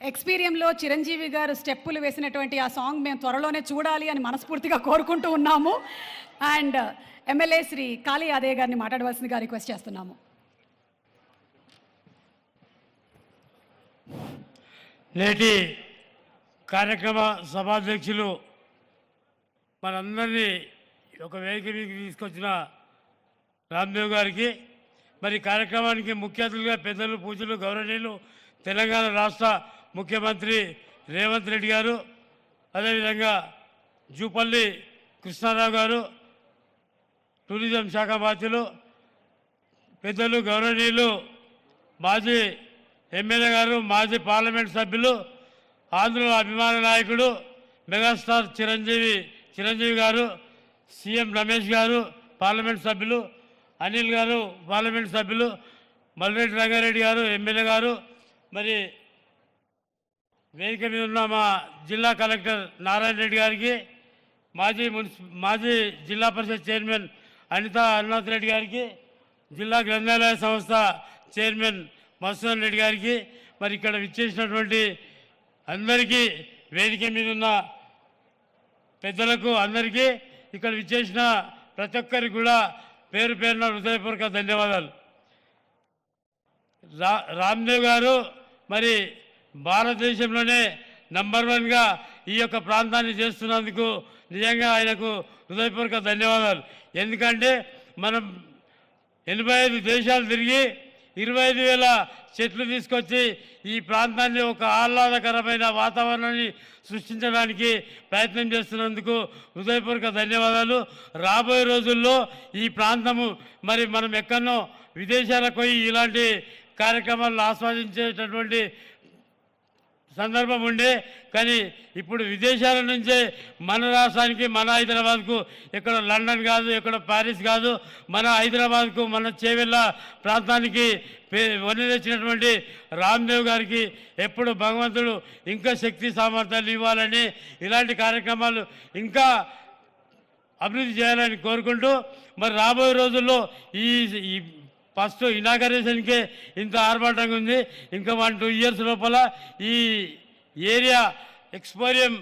ఎక్స్పీరియంలో చిరంజీవి గారు స్టెప్పులు వేసినటువంటి ఆ సాంగ్ మేము త్వరలోనే చూడాలి అని మనస్ఫూర్తిగా కోరుకుంటూ ఉన్నాము. అండ్ ఎమ్మెల్యే శ్రీ కాళీ యాదయ్య గారిని మాట్లాడవలసిందిగా రిక్వెస్ట్ చేస్తున్నాము. నేటి కార్యక్రమ సభాధ్యక్షులు మనందరినీ ఒక వేదిక మీదకి తీసుకొచ్చిన రామ్దేవ్ గారికి, మరి కార్యక్రమానికి ముఖ్య అతిథులుగా పెద్దలు, పూజలు, గౌరవనీయులు తెలంగాణ రాష్ట్ర ముఖ్యమంత్రి రేవంత్ రెడ్డి గారు, అదేవిధంగా జూపల్లి కృష్ణారావు గారు, టూరిజం శాఖ మంత్రులు, పెద్దలు, గౌరవనీయులు మాజీ ఎమ్మెల్యే గారు, మాజీ పార్లమెంట్ సభ్యులు, ఆంధ్రుల అభిమాన నాయకుడు మెగాస్టార్ చిరంజీవి గారు, సీఎం రమేష్ గారు పార్లమెంట్ సభ్యులు, అనిల్ గారు పార్లమెంట్ సభ్యులు, మల్రెడ్డి రంగారెడ్డి గారు ఎమ్మెల్యే గారు, మరి వేదిక మీద ఉన్న మా జిల్లా కలెక్టర్ నారాయణ రెడ్డి గారికి, మాజీ జిల్లా పరిషత్ చైర్మన్ అనినాథ్ రెడ్డి గారికి, జిల్లా గ్రంథాలయ సంస్థ చైర్మన్ మధుసూదన్ రెడ్డి గారికి, మరి ఇక్కడ విచ్చేసినటువంటి అందరికీ, వేదిక మీద ఉన్న పెద్దలకు అందరికీ, ఇక్కడ విచ్చేసిన ప్రతి ఒక్కరికి కూడా పేరు పేరున హృదయపూర్వక ధన్యవాదాలు. రామ్దేవ్ గారు మరి భారతదేశంలోనే నంబర్ 1గా ఈ యొక్క ప్రాంతాన్ని చేస్తున్నందుకు నిజంగా ఆయనకు హృదయపూర్వక ధన్యవాదాలు. ఎందుకంటే మనం 85 దేశాలు తిరిగి 25,000 చెట్లు తీసుకొచ్చి ఈ ప్రాంతాన్ని ఒక ఆహ్లాదకరమైన వాతావరణాన్ని సృష్టించడానికి ప్రయత్నం చేస్తున్నందుకు హృదయపూర్వక ధన్యవాదాలు. రాబోయే రోజుల్లో ఈ ప్రాంతము మరి మనం ఎక్కడో విదేశాలకు పోయి ఇలాంటి కార్యక్రమాలను ఆస్వాదించేటటువంటి సందర్భం ఉండే, కానీ ఇప్పుడు విదేశాల నుంచే మన రాష్ట్రానికి, మన హైదరాబాద్కు, ఎక్కడ లండన్ కాదు, ఎక్కడ ప్యారిస్ కాదు, మన హైదరాబాద్కు, మన చేవెళ్ళ ప్రాంతానికి వన్నె తెచ్చినటువంటి రామ్దేవ్ గారికి ఎప్పుడు భగవంతుడు ఇంకా శక్తి సామర్థ్యాలు ఇవ్వాలని, ఇలాంటి కార్యక్రమాలు ఇంకా అభివృద్ధి చేయాలని కోరుకుంటూ, మరి రాబోయే రోజుల్లో ఈ ఫస్ట్ ఇనాగరేషన్కే ఇంత ఆర్భాటంగా ఉంది. ఇంకా 1-2 ఇయర్స్ లోపల ఈ ఏరియా ఎక్స్పోరియం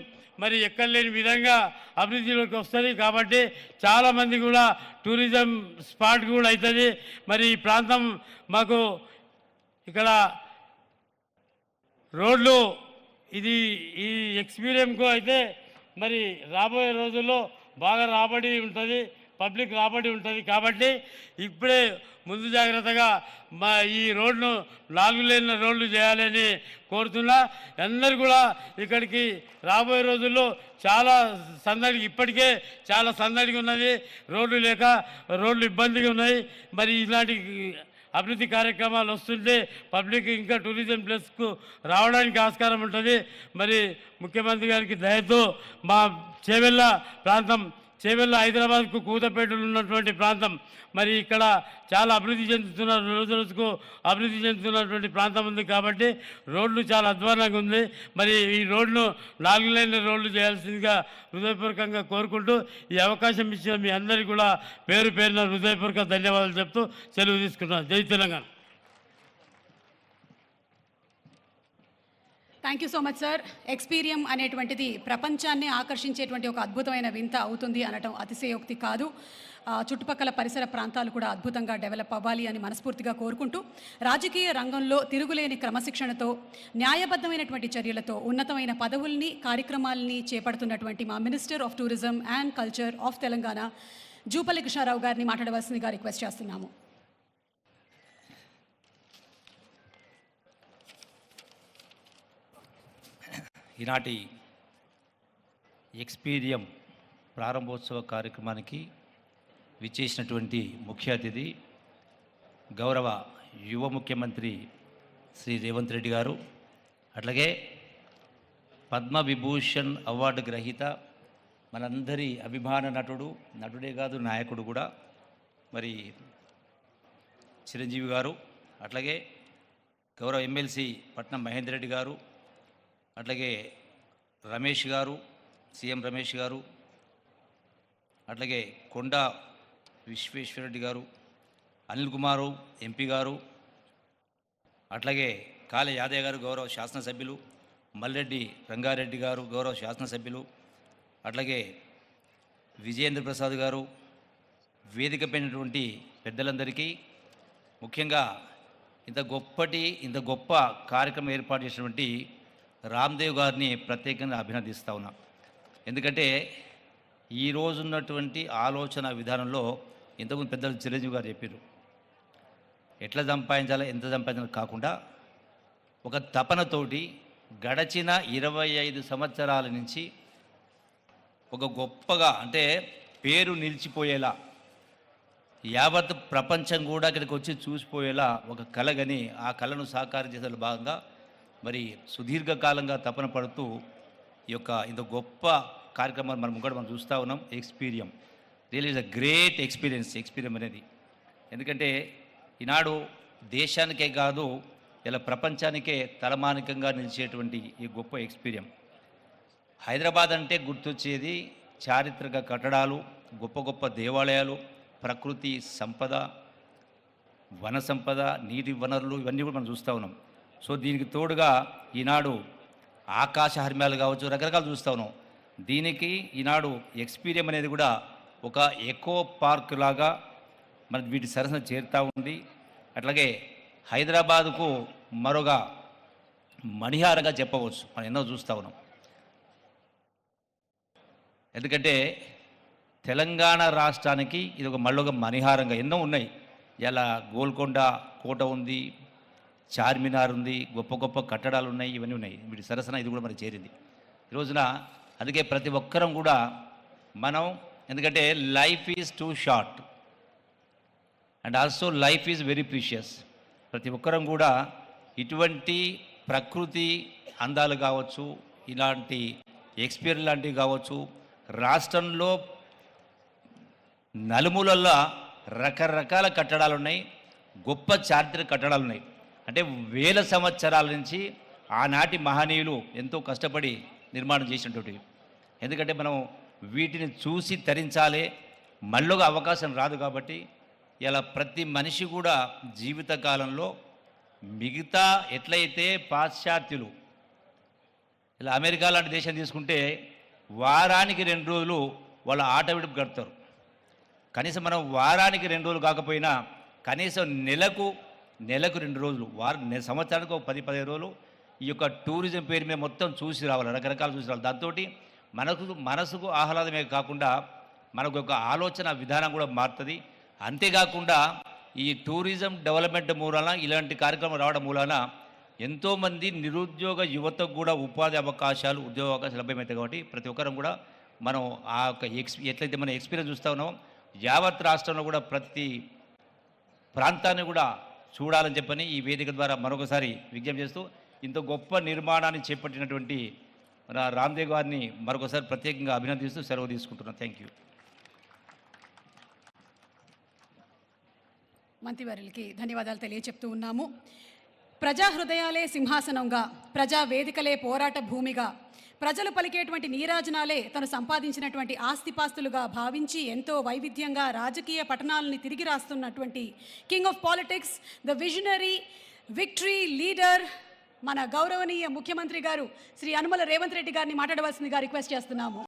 మరి ఎక్కడ లేని విధంగా అభివృద్ధిలోకి వస్తుంది. కాబట్టి చాలామంది కూడా టూరిజం స్పాట్ కూడా అవుతుంది. మరి ఈ ప్రాంతం మాకు ఇక్కడ రోడ్లు ఈ ఎక్స్పీరియంకు అయితే మరి రాబోయే రోజుల్లో బాగా రాబడి ఉంటుంది, పబ్లిక్ రాబడి ఉంటుంది. కాబట్టి ఇప్పుడే ముందు జాగ్రత్తగా ఈ రోడ్ను 4 లేన్ల రోడ్లు చేయాలని కోరుతున్నా. అందరూ కూడా ఇక్కడికి రాబోయే రోజుల్లో చాలా సందడి, ఇప్పటికే చాలా సందడిగా ఉన్నది, రోడ్లు లేక రోడ్లు ఇబ్బందిగా ఉన్నాయి. మరి ఇలాంటి అభివృద్ధి కార్యక్రమాలు వస్తుంటే పబ్లిక్ ఇంకా టూరిజం ప్లేస్కు రావడానికి ఆస్కారం ఉంటుంది. మరి ముఖ్యమంత్రి గారికి దయతో మా చేవెళ్ళ ప్రాంతం, చేవెళ్ళ హైదరాబాద్కు కూతపేటలో ఉన్నటువంటి ప్రాంతం, మరి ఇక్కడ చాలా అభివృద్ధి చెందుతున్న, రోజుకు అభివృద్ధి చెందుతున్నటువంటి ప్రాంతం ఉంది. కాబట్టి రోడ్లు చాలా అధ్వానంగా ఉంది. మరి ఈ రోడ్ను 4 లేన్ల రోడ్లు చేయాల్సిందిగా హృదయపూర్వకంగా కోరుకుంటూ, ఈ అవకాశం ఇచ్చిన మీ అందరికీ కూడా పేరు పేరున హృదయపూర్వక ధన్యవాదాలు చెప్తూ సెలవు తీసుకున్నాను. జై Telangana. Thank you so much sir. Experium అనేటువంటిది ప్రపంచాన్ని ఆకర్షించేటువంటి ఒక అద్భుతమైన వింత అవుతుంది అనటం అతిశయోక్తి కాదు. చుట్టుపక్కల పరిసర ప్రాంతాలు కూడా అద్భుతంగా డెవలప్ అవ్వాలి అని మనస్ఫూర్తిగా కోరుకుంటూ, రాజకీయ రంగంలో తిరుగులేని క్రమశిక్షణతో, న్యాయబద్ధమైనటువంటి చర్యలతో ఉన్నతమైన పదవుల్ని, కార్యక్రమాలని చేపడుతున్నటువంటి మా minister of tourism and culture of Telangana Jupally Krishna Rao గారిని మాట్లాడవలసిందిగా రిక్వెస్ట్ చేస్తున్నాము. ఈనాటి ఎక్స్పీరియం ప్రారంభోత్సవ కార్యక్రమానికి విచ్చేసినటువంటి ముఖ్య అతిథి గౌరవ యువ ముఖ్యమంత్రి శ్రీ రేవంత్ రెడ్డి గారు, అట్లాగే పద్మవిభూషణ్ అవార్డు గ్రహీత, మనందరి అభిమాన నటుడే కాదు నాయకుడు కూడా మరి చిరంజీవి గారు, అట్లాగే గౌరవ ఎమ్మెల్సీ పట్నం మహేందర్ రెడ్డి గారు, అట్లాగే రమేష్ గారు, సీఎం రమేష్ గారు, అట్లాగే కొండా విశ్వేశ్వరరెడ్డి గారు, అనిల్ కుమారు ఎంపీ గారు, అట్లాగే కాళీ యాదయ్య గారు గౌరవ శాసనసభ్యులు, మల్రెడ్డి రంగారెడ్డి గారు గౌరవ శాసనసభ్యులు, అట్లాగే విజయేంద్ర ప్రసాద్ గారు, వేదిక పైనటువంటి పెద్దలందరికీ, ముఖ్యంగా ఇంత గొప్ప కార్యక్రమం ఏర్పాటు చేసినటువంటి రామ్దేవ్ గారిని ప్రత్యేకంగా అభినందిస్తా ఉన్నా. ఎందుకంటే ఈ రోజున్నటువంటి ఆలోచన విధానంలో ఇంతకుముందు పెద్దలు చిరంజీవి గారు చెప్పారు, ఎట్లా సంపాదించాలో ఎంత సంపాదించాలో కాకుండా ఒక తపనతోటి గడచిన 25 సంవత్సరాల నుంచి ఒక గొప్పగా అంటే పేరు నిలిచిపోయేలా యావత్ ప్రపంచం కూడా ఇక్కడికి వచ్చి చూసిపోయేలా ఒక కళగని ఆ కళను సాకారం చేసే భాగంగా మరి సుదీర్ఘకాలంగా తపన పడుతూ ఈ యొక్క ఇంత గొప్ప కార్యక్రమాన్ని మనం చూస్తూ ఉన్నాం. Experium real is a great Experium అనేది. ఎందుకంటే ఈనాడు దేశానికే కాదు ఇలా ప్రపంచానికే తలమానికంగా నిలిచేటువంటి ఈ గొప్ప ఎక్స్పీరియం. హైదరాబాద్ అంటే గుర్తొచ్చేది చారిత్రక కట్టడాలు, గొప్ప గొప్ప దేవాలయాలు, ప్రకృతి సంపద, వన సంపద, నీటి వనరులు, ఇవన్నీ కూడా మనం చూస్తూ ఉన్నాం. సో దీనికి తోడుగా ఈనాడు ఆకాశ హర్మ్యాలు కావచ్చు, రకరకాలు చూస్తూ ఉన్నాం. దీనికి ఈనాడు ఎక్స్పీరియం అనేది కూడా ఒక ఎకో పార్క్ లాగా మన వీటి సరసన చేరుతూ ఉంది. అట్లాగే హైదరాబాదుకు మరొక మణిహారంగా చెప్పవచ్చు, మనం ఎన్నో చూస్తూ ఉన్నాం. ఎందుకంటే తెలంగాణ రాష్ట్రానికి ఇది మళ్ళొక మణిహారంగా ఎన్నో ఉన్నాయి. ఇలా గోల్కొండ కోట ఉంది, చార్మినార్ ఉంది, గొప్ప గొప్ప కట్టడాలు ఉన్నాయి, ఇవన్నీ ఉన్నాయి. వీటి సరసన ఇది కూడా మరి చేరింది ఈ రోజున. అందుకే ప్రతి ఒక్కరం కూడా మనం, ఎందుకంటే life is two short and also life is very precious. ప్రతి ఒక్కరం కూడా ఇటువంటి ప్రకృతి అందాలు కావచ్చు, ఇలాంటి ఎక్స్పీరియన్స్ లాంటివి కావచ్చు, రాష్ట్రంలో నలుమూలల్లో రకరకాల కట్టడాలు ఉన్నాయి, గొప్ప చారిత్రక కట్టడాలు ఉన్నాయి. అంటే వేల సంవత్సరాల నుంచి ఆనాటి మహనీయులు ఎంతో కష్టపడి నిర్మాణం చేసినటువంటివి. ఎందుకంటే మనం వీటిని చూసి తరించాలే, మళ్ళొక అవకాశం రాదు. కాబట్టి ఇలా ప్రతి మనిషి కూడా జీవితకాలంలో మిగతా ఎట్లయితే పాశ్చాత్యులు ఇలా అమెరికా లాంటి దేశం తీసుకుంటే వారానికి 2 రోజులు వాళ్ళ ఆట విడుపు గడుపుతారు. కనీసం మనం వారానికి 2 రోజులు కాకపోయినా కనీసం నెలకు 2 రోజులు, సంవత్సరానికి ఒక 10-15 రోజులు ఈ యొక్క టూరిజం పేరు మీద మొత్తం చూసి రావాలి, రకరకాలు చూసి రావాలి. దాంతో మనసుకు ఆహ్లాదమే కాకుండా మనకు ఒక ఆలోచన విధానం కూడా మారుతుంది. అంతేకాకుండా ఈ టూరిజం డెవలప్మెంట్ మూలాన ఇలాంటి కార్యక్రమం రావడం మూలాన ఎంతోమంది నిరుద్యోగ యువతకు కూడా ఉపాధి అవకాశాలు, ఉద్యోగ అవకాశాలు లభ్యమవుతాయి. కాబట్టి ప్రతి ఒక్కరం కూడా మనం ఆ యొక్క ఎట్లయితే మనం ఎక్స్పీరియన్స్ చూస్తూ ఉన్నామో యావత్ రాష్ట్రంలో కూడా ప్రతి ప్రాంతాన్ని కూడా చూడాలని చెప్పని ఈ వేదిక ద్వారా మరొకసారి విజ్ఞప్తి చేస్తూ ఇంత గొప్ప నిర్మాణాన్ని చేపట్టినటువంటి రామ్దేవ్ గారిని మరొకసారి ప్రత్యేకంగా అభినందిస్తూ సెలవు తీసుకుంటున్నాను. Thank you. మంత్రివర్యులకి ధన్యవాదాలు తెలియచెప్తూ ఉన్నాము. ప్రజా హృదయాలే సింహాసనంగా, ప్రజా వేదికలే పోరాట భూమిగా, ప్రజలు పలికేటువంటి నీరాజనాలే తను సంపాదించినటువంటి ఆస్తిపాస్తులుగా భావించి ఎంతో వైవిధ్యంగా రాజకీయ పఠనాలని తిరిగి రాస్తున్నటువంటి king of politics, the visionary, victory leader, మన గౌరవనీయ ముఖ్యమంత్రి గారు శ్రీ యనుమల రేవంత్ రెడ్డి గారిని మాట్లాడవలసిందిగా రిక్వెస్ట్ చేస్తున్నాము.